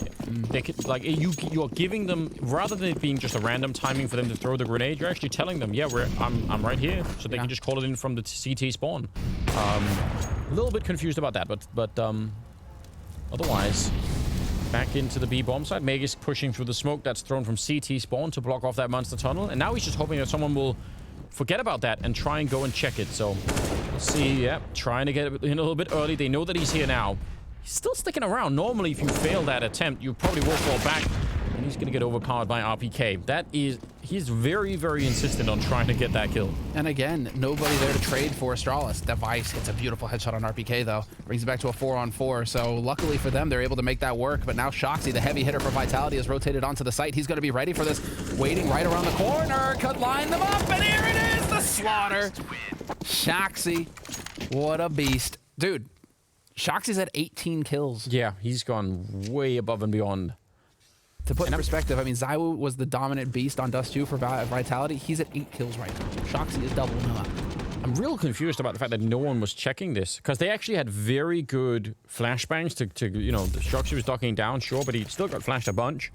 they could, like, you're giving them, rather than it being just a random timing for them to throw the grenade, you're actually telling them, yeah, I'm right here, so they can just call it in from the CT spawn. A little bit confused about that, but otherwise, back into the B bomb side. Meg is pushing through the smoke that's thrown from CT spawn to block off that monster tunnel, and now he's just hoping that someone will forget about that and try and go and check it. So let's see. Yeah, trying to get in a little bit early. They know that he's here now. He's still sticking around. Normally, if you fail that attempt, you probably will fall back, and he's going to get overpowered by RPK. He's very, very insistent on trying to get that kill. And again, nobody there to trade for Astralis. Device gets a beautiful headshot on RPK, though. Brings it back to a 4-on-4. So luckily for them, they're able to make that work. But now Shoxy, the heavy hitter for Vitality, has rotated onto the site. He's going to be ready for this. Waiting right around the corner. Could line them up. And here it is, the slaughter. Shoxy, what a beast. Dude, Shoxy's at 18 kills. Yeah, he's gone way above and beyond. To put in perspective, I mean, Zywoo was the dominant beast on Dust 2 for Vitality. He's at 8 kills right now. Shoxy is doubling him up. I'm real confused about the fact that no one was checking this, because they actually had very good flashbangs to you know, Shoxy was docking down, sure, but he still got flashed a bunch.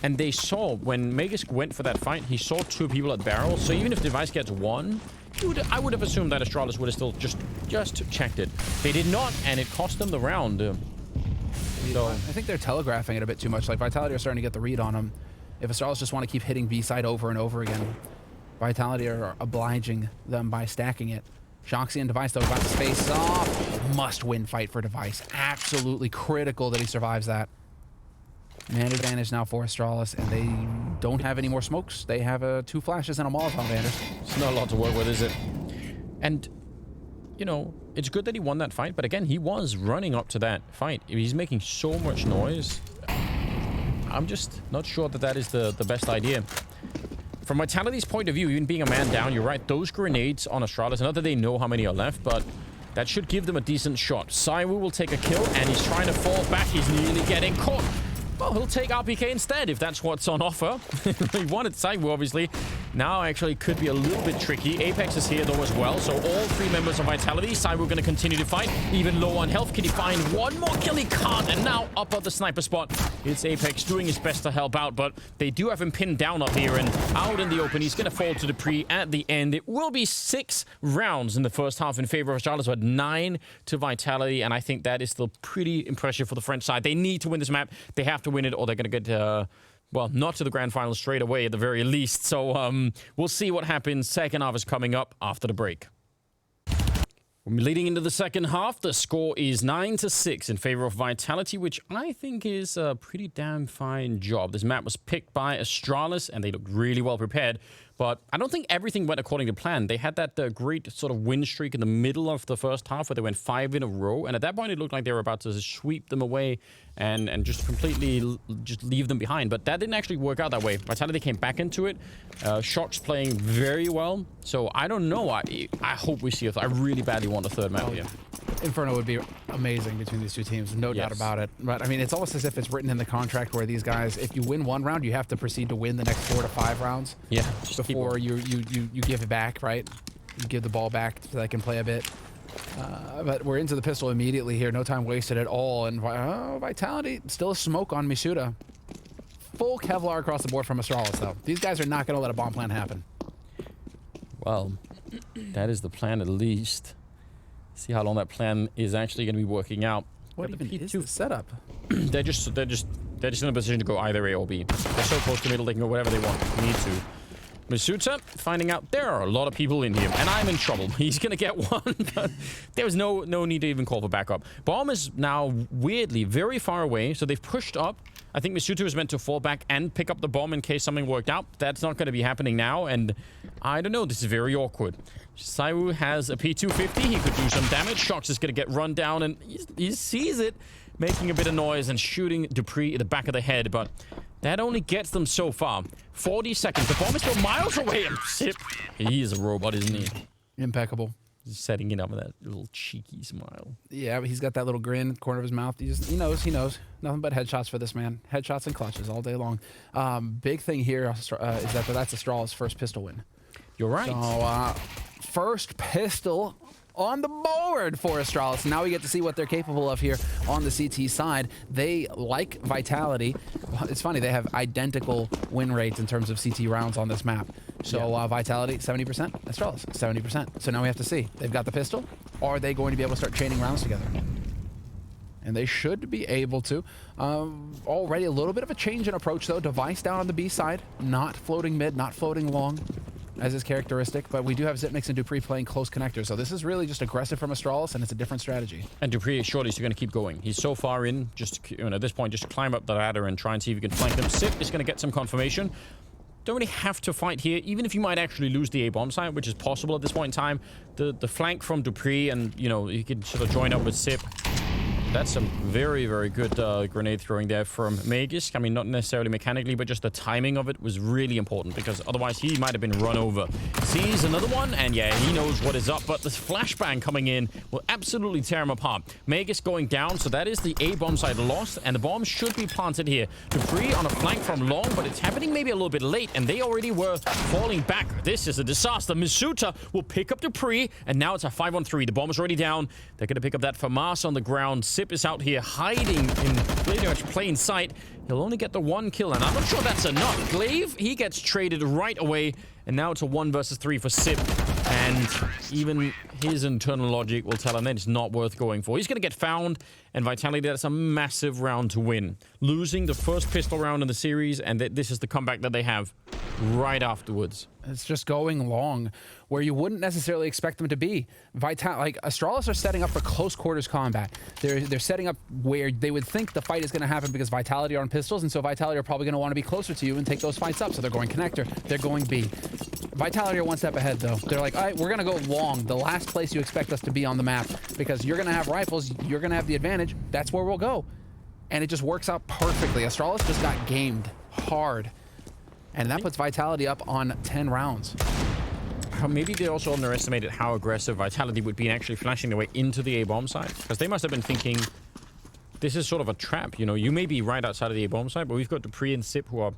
And they saw, when Magus went for that fight, he saw 2 people at barrels, so even if Device gets 1, I would have assumed that Astralis would have still just checked it. They did not, and it cost them the round. So I think they're telegraphing it a bit too much. Like, Vitality are starting to get the read on them. If Astralis just want to keep hitting B side over and over again, Vitality are obliging them by stacking it. Shoxy and Device, though, about to face off. Must-win fight for Device. Absolutely critical that he survives that. Man advantage now for Astralis, and they don't have any more smokes. They have 2 flashes and a Molotov, Anders. It's not a lot to work with, is it? And, you know, it's good that he won that fight, but again, he was running up to that fight. He's making so much noise. I'm just not sure that that is the best idea. From Vitality's point of view, even being a man down, you're right, those grenades on Astralis, not that they know how many are left, but that should give them a decent shot. Zywoo will take a kill, and he's trying to fall back. He's nearly getting caught. Well, he'll take RPK instead, if that's what's on offer. He wanted Zywoo, obviously. Now, actually, could be a little bit tricky. Apex is here, though, as well. So all 3 members of Vitality. Zywoo going to continue to fight. Even low on health. Can he find one more kill? He can't. And now, up at the sniper spot, it's Apex doing his best to help out. But they do have him pinned down up here and out in the open. He's going to fall to Dupree at the end. It will be 6 rounds in the first half in favor of Astralis, but 9 to Vitality. And I think that is still pretty impressive for the French side. They need to win this map. They have to win it, or they're going to get... well, not to the grand final straight away at the very least. So we'll see what happens. Second half is coming up after the break. Leading into the second half, the score is 9-6 in favor of Vitality, which I think is a pretty damn fine job. This map was picked by Astralis, and they looked really well prepared. But I don't think everything went according to plan. They had that great sort of win streak in the middle of the first half where they went 5 in a row. And at that point, it looked like they were about to sweep them away and just completely just leave them behind. But that didn't actually work out that way. Vitality came back into it. Shock's playing very well. So I don't know. I hope we see I really badly want a third map here. Inferno would be amazing between these 2 teams, no doubt about it. But I mean, it's almost as if it's written in the contract where these guys, if you win 1 round, you have to proceed to win the next 4 to 5 rounds. Yeah. Before you give it back, right? You give the ball back so they can play a bit. But we're into the pistol immediately here. No time wasted at all. And Vitality, still a smoke on Misuda. Full Kevlar across the board from Astralis, though. These guys are not going to let a bomb plan happen. Well, that is the plan at least. See how long that plan is actually going to be working out. What even is the setup? They're just in a position to go either A or B. They're so close to middle, they can go whatever they want. Need to. Misuta finding out there are a lot of people in here, and I'm in trouble. He's gonna get 1, but there was no need to even call for backup. Bomb is now weirdly very far away, so they've pushed up. I think Misuta was meant to fall back and pick up the bomb in case something worked out. That's not going to be happening now, and I don't know. This is very awkward. Zywoo has a P250. He could do some damage. Shox is going to get run down, and he sees it, making a bit of noise and shooting Dupree in the back of the head, but that only gets them so far. 40 seconds. The bomb is still miles away, and Sip, he is a robot, isn't he? Impeccable. setting it up with that little cheeky smile. Yeah, but he's got that little grin at the corner of his mouth. He knows. Nothing but headshots for this man. Headshots and clutches all day long. Big thing here is that that's Astralis' first pistol win. You're right. So, first pistol on the board for Astralis. Now we get to see what they're capable of here on the CT side. They like Vitality. It's funny, they have identical win rates in terms of CT rounds on this map. So Vitality, 70%, Astralis, 70%. So now we have to see. They've got the pistol. Are they going to be able to start chaining rounds together? And they should be able to. Already a little bit of a change in approach, though. Device down on the B side. Not floating mid, not floating long, as is characteristic, but we do have Zipnix and Dupree playing close connectors, so this is really just aggressive from Astralis, and it's a different strategy. And Dupree is surely going to keep going. He's so far in, just at this point, just climb up the ladder and try and see if you can flank them. Sip is going to get some confirmation. Don't really have to fight here, even if you might actually lose the A bomb site, which is possible at this point in time. The flank from Dupree, and you can sort of join up with Sip. That's some very, very good grenade throwing there from Magisk. I mean, not necessarily mechanically, but just the timing of it was really important, because otherwise he might have been run over. Sees another one, and yeah, he knows what is up, but this flashbang coming in will absolutely tear him apart. Magisk going down, so that is the A-bomb side lost, and the bomb should be planted here. Dupree on a flank from long, but it's happening maybe a little bit late, and they already were falling back. This is a disaster. Misuta will pick up Dupree, and now it's a 5-on-3. The bomb is already down. They're going to pick up that FAMAS on the ground. Sip is out here hiding in pretty much plain sight. He'll only get the one kill, and I'm not sure that's enough. Glaive, he gets traded right away, and now it's a 1 versus 3 for Sip. And even his internal logic will tell him that it's not worth going for. He's going to get found, and Vitality, that's a massive round to win. Losing the first pistol round in the series, and this is the comeback that they have right afterwards. It's just going long where you wouldn't necessarily expect them to be. Like Astralis are setting up for close quarters combat. They're setting up where they would think the fight is going to happen because Vitality are on pistols, and so Vitality are probably going to want to be closer to you and take those fights up. So they're going connector, they're going B. Vitality are one step ahead, though. They're like, all right, we're going to go long, the last place you expect us to be on the map, because you're going to have rifles, you're going to have the advantage. That's where we'll go. And it just works out perfectly. Astralis just got gamed hard. And that puts Vitality up on 10 rounds. Maybe they also underestimated how aggressive Vitality would be in actually flashing their way into the A-bomb site. Because they must have been thinking, this is sort of a trap. You may be right outside of the A-bomb site, but we've got Dupree and Sip who are,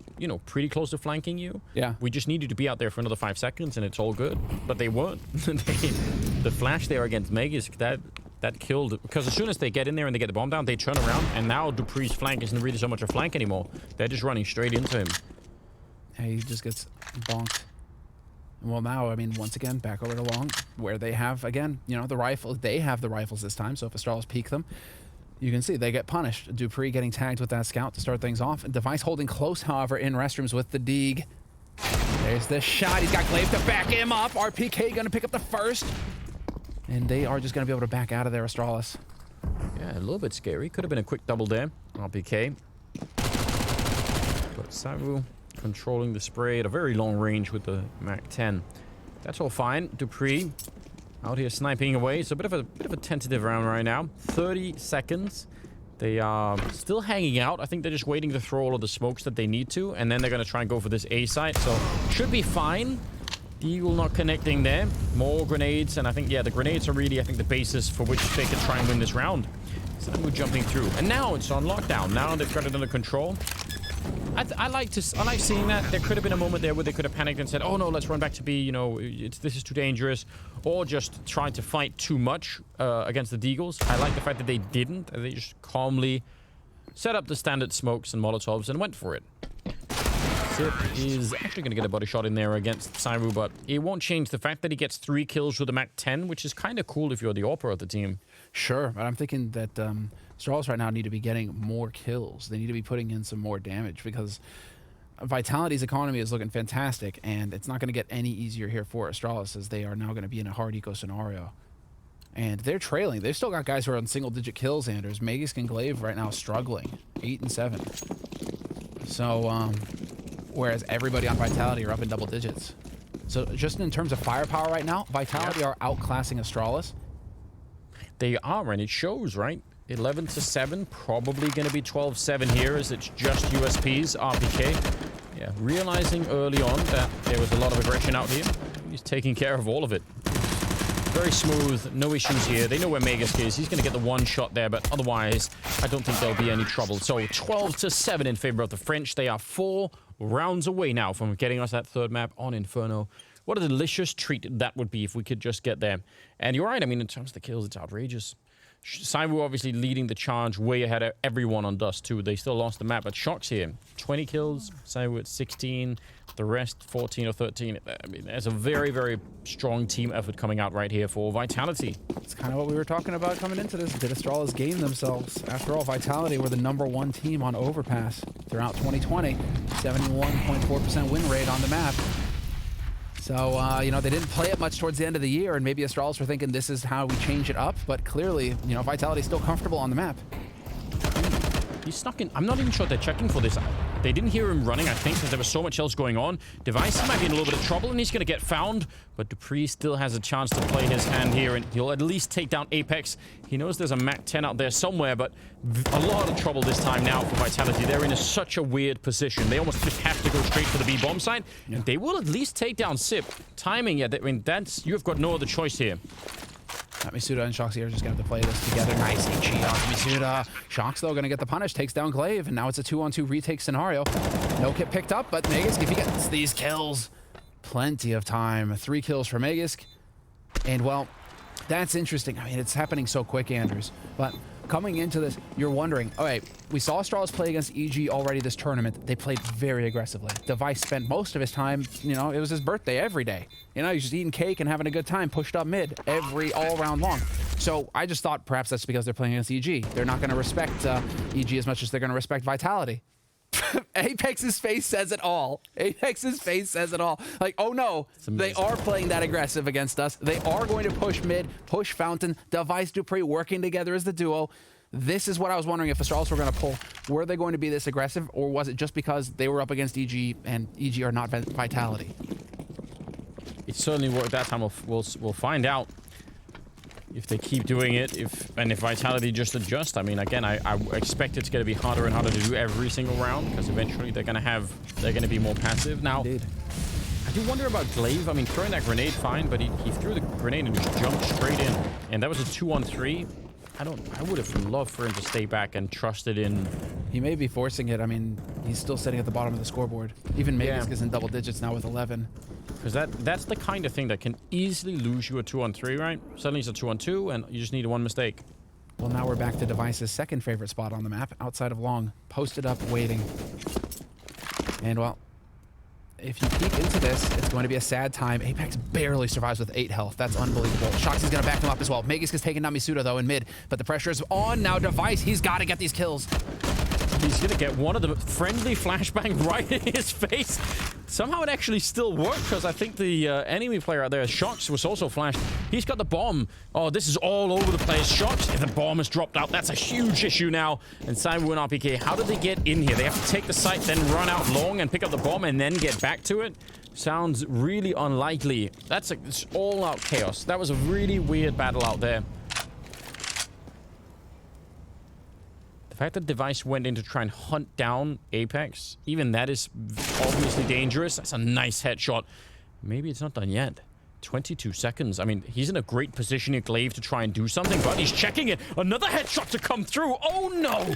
pretty close to flanking you. Yeah. We just need you to be out there for another 5 seconds, and it's all good. But they weren't. The flash there against Magisk, that killed. Because as soon as they get in there and they get the bomb down, they turn around, and now Dupree's flank isn't really so much a flank anymore. They're just running straight into him. He just gets bonked. Well, now, I mean, once again, back over to long, where they have, again, the rifle. They have the rifles this time, so if Astralis peek them, you can see they get punished. Dupree getting tagged with that scout to start things off. Device holding close, however, in restrooms with the Deeg. There's the shot. He's got Glaive to back him up. RPK going to pick up the first. And they are just going to be able to back out of there, Astralis. Yeah, a little bit scary. Could have been a quick double there. RPK. But Savu controlling the spray at a very long range with the MAC-10. That's all fine. Dupree out here sniping away. It's a bit of a tentative round right now. 30 seconds. They are still hanging out. I think they're just waiting to throw all of the smokes that they need to, and then they're going to try and go for this A site. So should be fine. Deagle not connecting there. More grenades, and I think, the grenades are really, the basis for which they can try and win this round. Samu jumping through, and now it's on lockdown. Now they've got it under control. I like seeing that. There could have been a moment there where they could have panicked and said, "Oh no, let's run back to B. This is too dangerous," or just tried to fight too much against the Deagles. I like the fact that they didn't. They just calmly set up the standard smokes and Molotovs and went for it. Sip is actually going to get a body shot in there against Sairu, but it won't change the fact that he gets 3 kills with a MAC-10, which is kind of cool if you're the AWPer of the team. Sure, but I'm thinking that Astralis right now need to be getting more kills. They need to be putting in some more damage, because Vitality's economy is looking fantastic, and it's not going to get any easier here for Astralis, as they are now going to be in a hard eco scenario. And they're trailing. They've still got guys who are on single-digit kills, Anders. Magisk and Glaive right now struggling. 8 and 7. So, whereas everybody on Vitality are up in double digits. So just in terms of firepower right now, Vitality are outclassing Astralis. They are, and it shows, right? 11-7, probably going to be 12-7 here, as it's just USPs, RPK. Yeah, realizing early on that there was a lot of aggression out here. He's taking care of all of it. very smooth. No issues here. They know where Magisk is. He's going to get the one shot there, but otherwise, I don't think there'll be any trouble. So 12-7 in favor of the French. They are 4 rounds away now from getting us that third map on Inferno. What a delicious treat that would be if we could just get there. And you're right. I mean, in terms of the kills, it's outrageous. Saiwu obviously leading the charge way ahead of everyone on Dust 2. They still lost the map, but Shock's here. 20 kills, Saiwu at 16, the rest 14 or 13. I mean, there's a very, very strong team effort coming out right here for Vitality. It's kind of what we were talking about coming into this. Did Astralis game themselves? After all, Vitality were the #1 team on Overpass throughout 2020. 71.4% win rate on the map. So, you know, they didn't play it much towards the end of the year, and maybe Astralis were thinking this is how we change it up, but clearly, you know, Vitality's still comfortable on the map. He's snuck in. I'm not even sure they're checking for this. They didn't hear him running, I think, because there was so much else going on. Device might be in a little bit of trouble, and he's going to get found. But Dupree still has a chance to play his hand here, and he'll at least take down Apex. He knows there's a Mac 10 out there somewhere, but a lot of trouble this time now for Vitality. They're in such a weird position. They almost just have to go straight for the B-bomb side. Yeah. And they will at least take down Sip. Timing, yeah, I mean, you've got no other choice here. Misuda and Shoxy are just going to have to play this together. Nice HE on Misuda. Shox, though, going to get the punish. Takes down Glaive, and now it's a 2-on-2 retake scenario. No kit picked up, but Magisk, if he gets these kills, plenty of time. 3 kills for Magisk. And, well, that's interesting. I mean, it's happening so quick, Andrews. But coming into this, you're wondering, all right, we saw Astralis play against EG already this tournament. They played very aggressively. Device spent most of his time, you know, it was his birthday every day. You know, he's just eating cake and having a good time, pushed up mid all round long. So I just thought perhaps that's because they're playing against EG. They're not going to respect EG as much as they're going to respect Vitality. Apex's face says it all. Apex's face says it all. Like, oh no, they are playing that aggressive against us. They are going to push mid, push Fountain, Device, Dupree working together as the duo. This is what I was wondering if Astralis were going to pull. Were they going to be this aggressive, or was it just because they were up against EG and EG are not Vitality? It certainly worked that time. We'll find out if they keep doing it, if Vitality just adjusts. I mean, again, I expect it's going to be harder and harder to do every single round, because eventually they're going to be more passive. Now, Indeed. I do wonder about Glaive. I mean, throwing that grenade, fine, but he threw the grenade and just jumped straight in, and that was a 2-on-3. I would have loved for him to stay back and trust it in. He may be forcing it. I mean, he's still sitting at the bottom of the scoreboard. Even Magisk is in double digits now with 11. Because that's the kind of thing that can easily lose you a 2-on-3, right? Suddenly it's a 2-on-2, and you just need one mistake. Well, now we're back to Device's second favorite spot on the map, outside of Long. Posted up, waiting. And, well, if you peek into this, it's going to be a sad time. Apex barely survives with 8 health. That's unbelievable. Shoxy's going to back him up as well. Magisk is taking down Misuda, though, in mid. But the pressure is on now. Device, he's got to get these kills. He's going to get one of the friendly flashbang right in his face. Somehow it actually still worked, because I think the enemy player out there, Shox, was also flashed. He's got the bomb. Oh, this is all over the place. Shox, if the bomb has dropped out, that's a huge issue now. And Saiwu and RPK, how did they get in here? They have to take the site, then run out long and pick up the bomb and then get back to it? Sounds really unlikely. It's all-out chaos. That was a really weird battle out there. The fact that Device went in to try and hunt down Apex, even that is obviously dangerous. That's a nice headshot. Maybe it's not done yet. 22 seconds. I mean, he's in a great position at Glaive to try and do something, but he's checking it. Another headshot to come through. Oh no!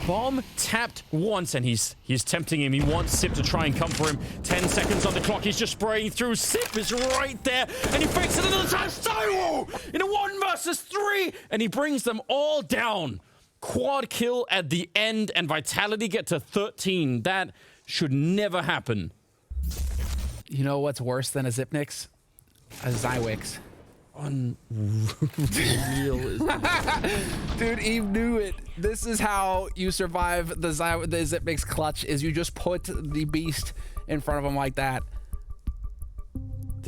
Bomb tapped once, and he's tempting him. He wants Sip to try and come for him. 10 seconds on the clock. He's just spraying through. Sip is right there, and he fakes it another time. Saiwu in a 1 versus 3, and he brings them all down. Quad kill at the end, and Vitality get to 13. That should never happen. You know what's worse than a Zipnix? A Zywix. Unreal. Dude, Eve knew it. This is how you survive the Zipnix clutch, is you just put the beast in front of him like that.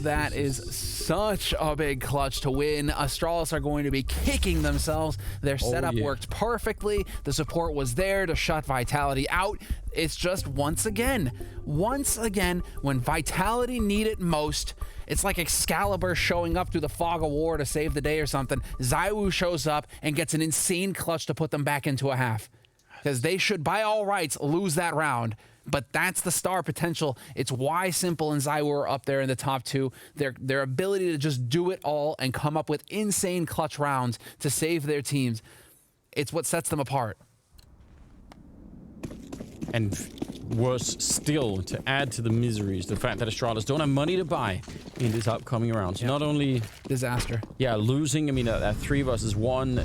That is such a big clutch to win. Astralis are going to be kicking themselves. Their setup worked perfectly. The support was there to shut Vitality out. It's just once again, when Vitality need it most, it's like Excalibur showing up through the fog of war to save the day or something. Saiwu shows up and gets an insane clutch to put them back into a half. Because they should, by all rights, lose that round. But that's the star potential. It's why Simple and Zywo are up there in the top 2. Their ability to just do it all and come up with insane clutch rounds to save their teams. It's what sets them apart. And worse still, to add to the miseries, the fact that Astralis don't have money to buy in this upcoming round. So not only... Disaster. Yeah, losing, I mean, at 3 versus 1...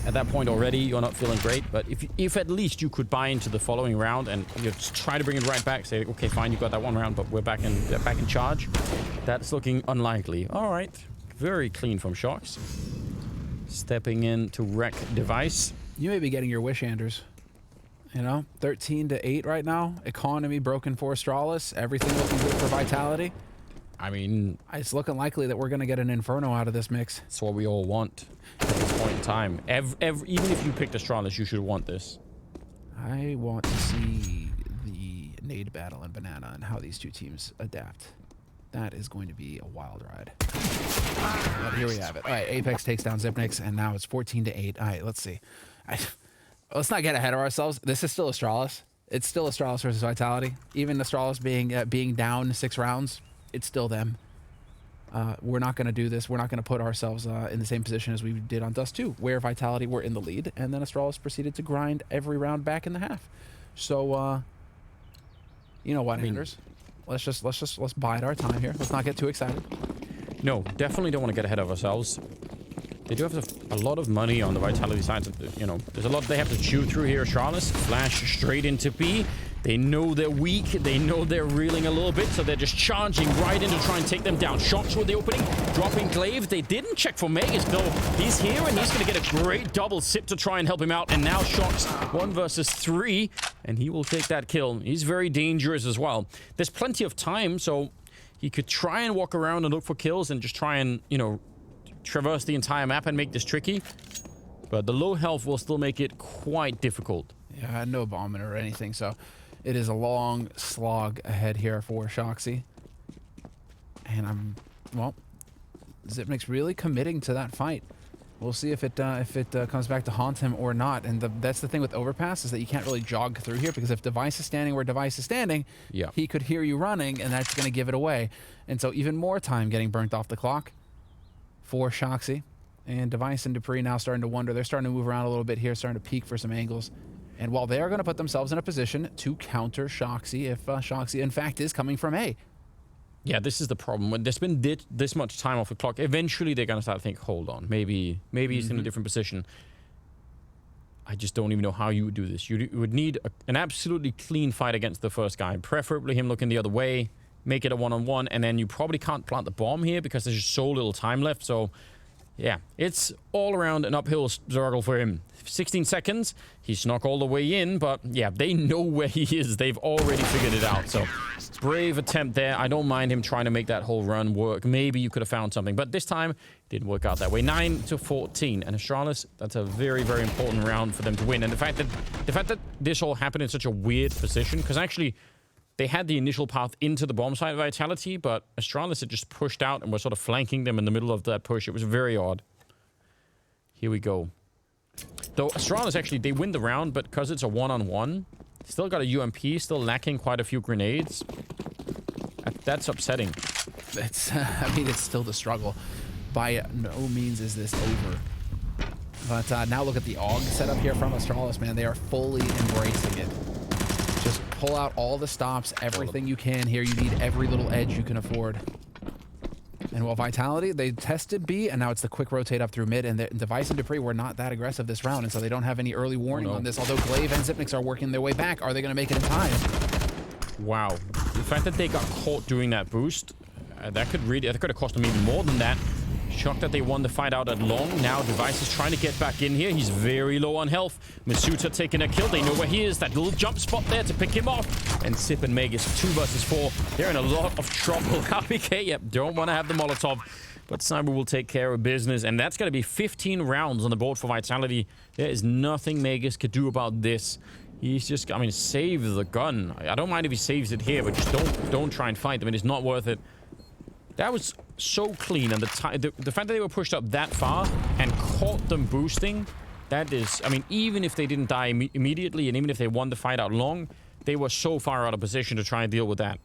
At that point already, you're not feeling great. But if at least you could buy into the following round and you just try to bring it right back, say, okay, fine, you got that 1 round, but we're back in charge. That's looking unlikely. All right, very clean from Shox. Stepping in to wreck Device. You may be getting your wish, Anders. You know, 13-8 right now. Economy broken for Astralis. Everything looking good for Vitality. I mean... It's looking likely that we're going to get an Inferno out of this mix. It's what we all want at this point in time. Even if you picked Astralis, you should want this. I want to see the nade battle in Banana and how these two teams adapt. That is going to be a wild ride. But here we have it. All right, Apex takes down Xyp9x, and now it's 14-8. All right, let's see. Let's not get ahead of ourselves. This is still Astralis. It's still Astralis versus Vitality. Even Astralis being down 6 rounds, it's still them. We're not going to do this. We're not going to put ourselves in the same position as we did on Dust 2, where Vitality were in the lead, and then Astralis proceeded to grind every round back in the half. So, you know what, Anders? Let's bide our time here. Let's not get too excited. No, definitely don't want to get ahead of ourselves. They do have a lot of money on the Vitality side. You know, there's a lot they have to chew through here. Astralis flash straight into P. They know they're weak. They know they're reeling a little bit, so they're just charging right in to try and take them down. Shox with the opening, dropping Glaive. They didn't check for Magus, though. He's here, and he's going to get a great double sip to try and help him out. And now Shox 1 versus 3, and he will take that kill. He's very dangerous as well. There's plenty of time, so he could try and walk around and look for kills and just try and, you know, traverse the entire map and make this tricky. But the low health will still make it quite difficult. Yeah, no bombing or anything, so it is a long slog ahead here for Shoxy. And well, Xyp9x really committing to that fight. We'll see if it comes back to haunt him or not. And that's the thing with Overpass, is that you can't really jog through here, because if Device is standing where Device is standing, yeah, he could hear you running, and that's going to give it away. And so even more time getting burnt off the clock for Shoxy. And Device and Dupree now starting to wonder. They're starting to move around a little bit here, starting to peek for some angles. And while they are going to put themselves in a position to counter Shoxy, if Shoxy in fact is coming from A. Yeah, this is the problem. When there's been this much time off the clock, eventually they're going to start to think, hold on, maybe he's in a different position. I just don't even know how you would do this. You would need an absolutely clean fight against the first guy, preferably him looking the other way, make it a one-on-one, and then you probably can't plant the bomb here because there's just so little time left. So yeah, it's all around an uphill struggle for him. 16 seconds, he snuck all the way in, but yeah, they know where he is. They've already figured it out. So brave attempt there. I don't mind him trying to make that whole run work. Maybe you could have found something, but this time didn't work out that way. 9-14, and Astralis, that's a very, very important round for them to win. And the fact that this all happened in such a weird position, because actually they had the initial path into the bomb site of Vitality, but Astralis had just pushed out and was sort of flanking them in the middle of that push. It was very odd. Here we go. Though Astralis, actually, they win the round, but because it's a one-on-one, still got a UMP, still lacking quite a few grenades. That's upsetting. I mean, it's still the struggle. By no means is this over. But now look at the AUG setup here from Astralis, man. They are fully embracing it. Just pull out all the stops, everything you can here. You need every little edge you can afford. And while Vitality, they tested B, and now it's the quick rotate up through mid, and the Device and Dupree were not that aggressive this round, and so they don't have any early warning on this. Although Glaive and Xyp9x are working their way back, are they going to make it in time? Wow. The fact that they got caught doing that boost, that could have cost them even more than that. Shocked that they won the fight out at long. Now Device is trying to get back in here. He's very low on health. Masuta taking a kill. They know where he is. That little jump spot there to pick him off. And Sip and Magus 2 versus 4. They're in a lot of trouble. KPK, yep, don't want to have the Molotov. But Cyber will take care of business. And that's going to be 15 rounds on the board for Vitality. There is nothing Magus could do about this. He's just, I mean, save the gun. I don't mind if he saves it here, but just don't try and fight them. It's not worth it. That was so clean, and the fact that they were pushed up that far and caught them boosting, that is, I mean, even if they didn't die immediately, and even if they won the fight out long, They were so far out of position to try and deal with that.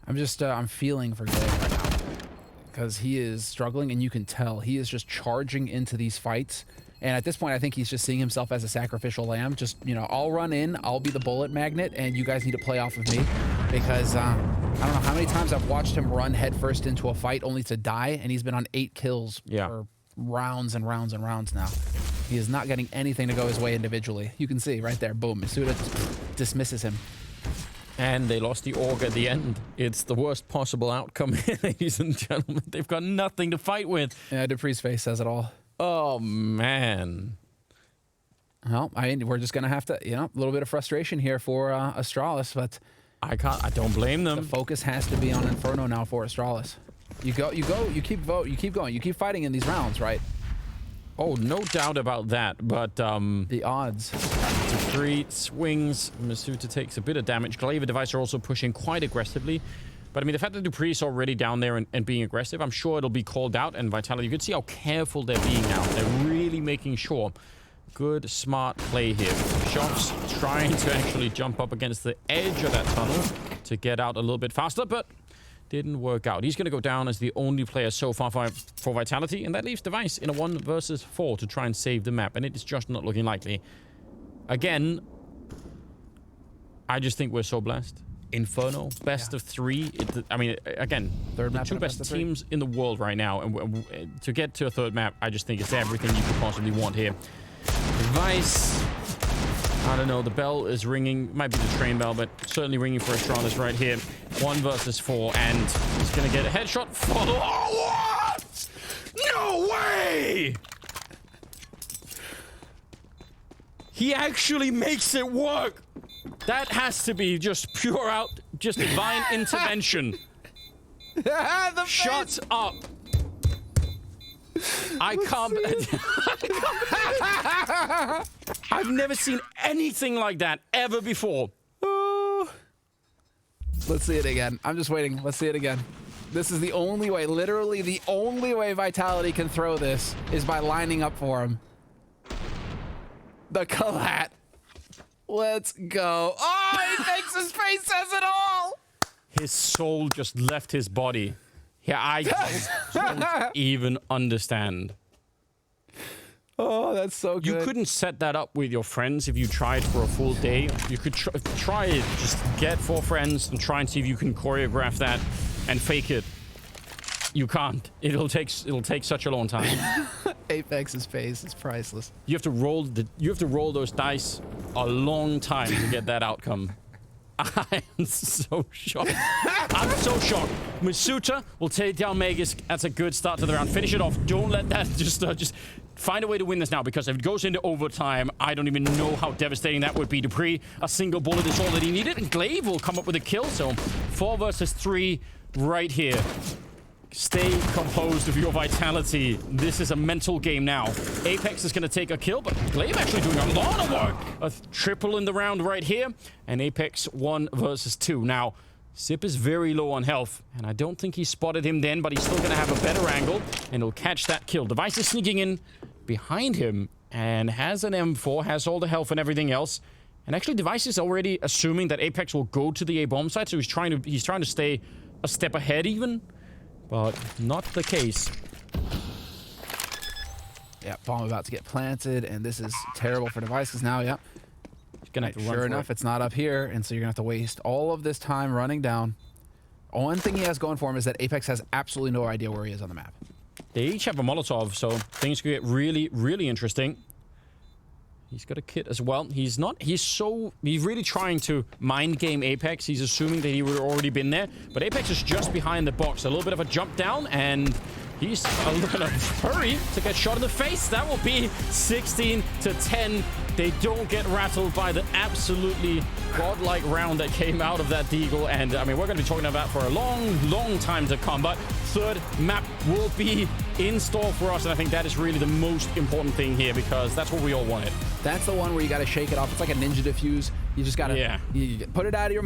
I'm just, I'm feeling for Glaive right now. Because he is struggling, and you can tell. He is just charging into these fights. And at this point, I think he's just seeing himself as a sacrificial lamb. Just, you know, I'll run in, I'll be the bullet magnet, and you guys need to play off of me. Because I don't know how many times I've watched him run headfirst into a fight only to die, and he's been on 8 kills for rounds and rounds and rounds now. He is not getting anything to go his way individually. You can see right there, boom, Masuda dismisses him. And they lost the org at the end. It's the worst possible outcome here, ladies and gentlemen. They've got nothing to fight with. Yeah, Dupree's face says it all. Oh, man. Well, I mean, we're just going to have to, you know, a little bit of frustration here for Astralis, but I don't blame them. The focus has to be on Inferno now for Astralis. You keep going, you keep fighting in these rounds, right? Oh, no doubt about that, but the odds. To 3 swings, Masuda takes a bit of damage. Glaive and Device are also pushing quite aggressively. But I mean, the fact that Dupree is already down there and being aggressive, I'm sure it'll be called out. And Vitality, you can see how careful they're being now. They're really making sure. Good, smart play here. Shops trying to actually jump up against the edge of that tunnel to get out a little bit faster, but didn't work out. He's going to go down as the only player so far for Vitality, and that leaves Device in a 1 versus 4 to try and save the map, and it is just not looking likely. Again, I just think we're so blessed. Inferno, best of 3. I mean, again, the 2 best teams in the world right now, and to get to a 3rd map, I just think it's everything you could possibly want here. Device, I don't know, the bell is ringing. Might be the train bell, but certainly ringing for Astralis right here. 1 versus 4, and he's going to get a headshot. Follow. Oh, what? No way! He actually makes it work. That has to be just pure out, just divine intervention. Shut up. I can't. I've never seen anything like that ever before. Let's see it again. I'm just waiting. Let's see it again. This is the only way, literally the only way Vitality can throw this is by lining up for him. The collat. Let's go. Oh, he thinks his face says it all. His soul just left his body. Yeah, I don't even understand. Oh, that's so good. You couldn't set that up with your friends if you tried for a full day. You could try it. Just get 4 friends and try and see if you can choreograph that and fake it. You can't. It'll take such a long time. Apex's face is priceless. You have to roll those dice a long time to get that outcome. I am so shocked. I'm so shocked. Masuda will take down Magus. That's a good start to the round. Finish it off. Don't let that just find a way to win this now, because if it goes into overtime, I don't even know how devastating that would be. Dupree, a single bullet is all that he needed, and Glaive will come up with a kill. So 4 versus 3 right here. Stay composed of your Vitality. This is a mental game now. Apex is going to take a kill, but Glaive actually doing a lot of work. A triple in the round right here. And Apex 1 versus 2. Now, Zip is very low on health, and I don't think he spotted him then, but he's still going to have a better angle, and he'll catch that kill. Device is sneaking in behind him, and has an M4, has all the health and everything else. And actually, Device is already assuming that Apex will go to the A-bomb site, so he's trying to stay a step ahead even. But not the case. Yeah, bomb about to get planted, and this is terrible for Device, because now, yeah. Gonna have to sure enough, it's not up here, and so you're going to have to waste all of this time running down. One thing he has going for him is that Apex has absolutely no idea where he is on the map. They each have a Molotov, so things could get really, really interesting. He's got a kit as well. He's really trying to mind game Apex. He's assuming that he would have already been there. But Apex is just behind the box. A little bit of a jump down, and he's in a hurry to get shot in the face. That will be 16 to 10. They don't get rattled by the absolutely godlike round that came out of that Deagle. And, I mean, we're going to be talking about that for a long, long time to come. But 3rd map will be in store for us. And I think that is really the most important thing here, because that's what we all wanted. That's the one where you got to shake it off. It's like a ninja diffuse. You just got to you put it out of your